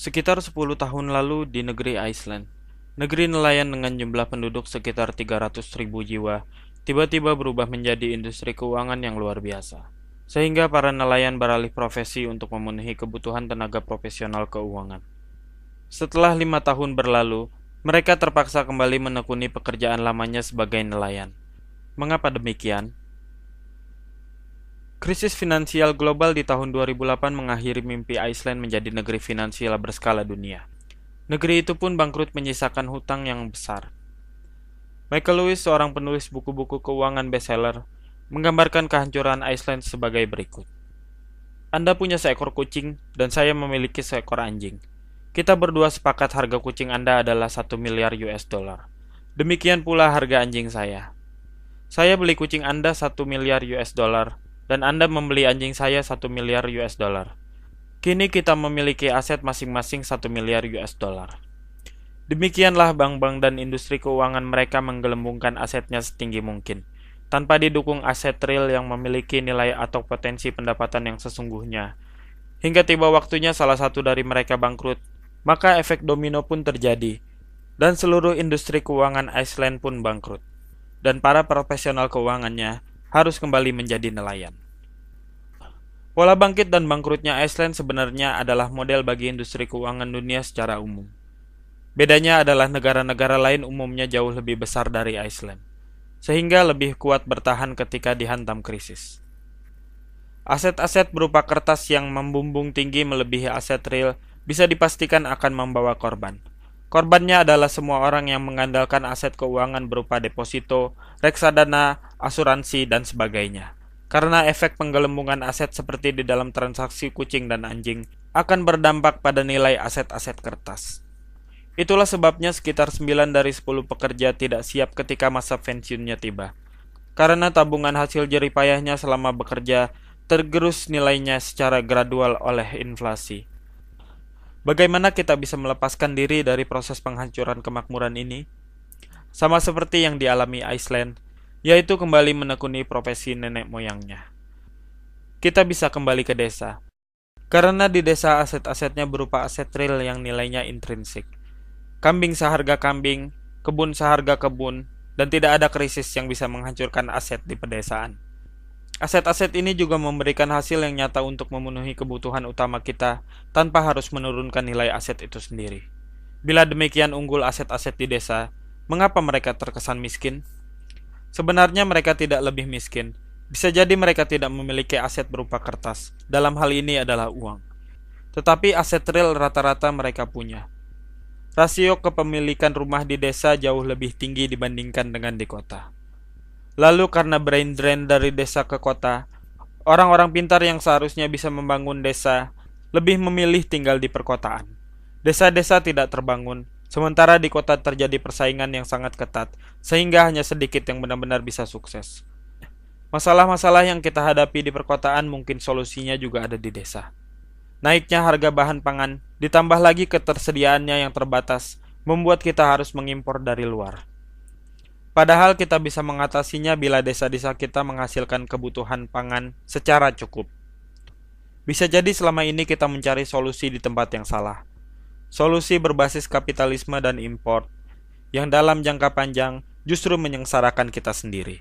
Sekitar 10 tahun lalu di negeri Iceland, negeri nelayan dengan jumlah penduduk sekitar 300.000 jiwa, tiba-tiba berubah menjadi industri keuangan yang luar biasa. Sehingga para nelayan beralih profesi untuk memenuhi kebutuhan tenaga profesional keuangan. Setelah 5 tahun berlalu, mereka terpaksa kembali menekuni pekerjaan lamanya sebagai nelayan. Mengapa demikian? Krisis finansial global di tahun 2008 mengakhiri mimpi Iceland menjadi negeri finansial berskala dunia. Negeri itu pun bangkrut menyisakan hutang yang besar. Michael Lewis, seorang penulis buku-buku keuangan bestseller, menggambarkan kehancuran Iceland sebagai berikut. Anda punya seekor kucing dan saya memiliki seekor anjing. Kita berdua sepakat harga kucing Anda adalah 1 miliar US dollar. Demikian pula harga anjing saya. Saya beli kucing Anda 1 miliar US dollar dan Anda membeli anjing saya 1 miliar US dollar. Kini kita memiliki aset masing-masing 1 miliar US dollar. Demikianlah bank-bank dan industri keuangan mereka menggelembungkan asetnya setinggi mungkin, tanpa didukung aset real yang memiliki nilai atau potensi pendapatan yang sesungguhnya. Hingga tiba waktunya salah satu dari mereka bangkrut, maka efek domino pun terjadi, dan seluruh industri keuangan Iceland pun bangkrut. Dan para profesional keuangannya harus kembali menjadi nelayan. Pola bangkit dan bangkrutnya Iceland sebenarnya adalah model bagi industri keuangan dunia secara umum. Bedanya adalah negara-negara lain umumnya jauh lebih besar dari Iceland, sehingga lebih kuat bertahan ketika dihantam krisis. Aset-aset berupa kertas yang membumbung tinggi melebihi aset real bisa dipastikan akan membawa korban. Korbannya adalah semua orang yang mengandalkan aset keuangan berupa deposito, reksadana, asuransi, dan sebagainya. Karena efek penggelembungan aset seperti di dalam transaksi kucing dan anjing akan berdampak pada nilai aset-aset kertas. Itulah sebabnya sekitar 9 dari 10 pekerja tidak siap ketika masa pensiunnya tiba. Karena tabungan hasil jerih payahnya selama bekerja tergerus nilainya secara gradual oleh inflasi. Bagaimana kita bisa melepaskan diri dari proses penghancuran kemakmuran ini? Sama seperti yang dialami Iceland, yaitu kembali menekuni profesi nenek moyangnya. Kita bisa kembali ke desa, karena di desa aset-asetnya berupa aset real yang nilainya intrinsik. Kambing seharga kambing, kebun seharga kebun, dan tidak ada krisis yang bisa menghancurkan aset di pedesaan. Aset-aset ini juga memberikan hasil yang nyata untuk memenuhi kebutuhan utama kita tanpa harus menurunkan nilai aset itu sendiri. Bila demikian unggul aset-aset di desa, mengapa mereka terkesan miskin? Sebenarnya mereka tidak lebih miskin. Bisa jadi mereka tidak memiliki aset berupa kertas. Dalam hal ini adalah uang. Tetapi aset real rata-rata mereka punya. Rasio kepemilikan rumah di desa jauh lebih tinggi dibandingkan dengan di kota. Lalu karena brain drain dari desa ke kota, orang-orang pintar yang seharusnya bisa membangun desa lebih memilih tinggal di perkotaan. Desa-desa tidak terbangun, sementara di kota terjadi persaingan yang sangat ketat, sehingga hanya sedikit yang benar-benar bisa sukses. Masalah-masalah yang kita hadapi di perkotaan mungkin solusinya juga ada di desa. Naiknya harga bahan pangan, ditambah lagi ketersediaannya yang terbatas, membuat kita harus mengimpor dari luar. Padahal kita bisa mengatasinya bila desa-desa kita menghasilkan kebutuhan pangan secara cukup. Bisa jadi selama ini kita mencari solusi di tempat yang salah. Solusi berbasis kapitalisme dan impor, yang dalam jangka panjang justru menyengsarakan kita sendiri.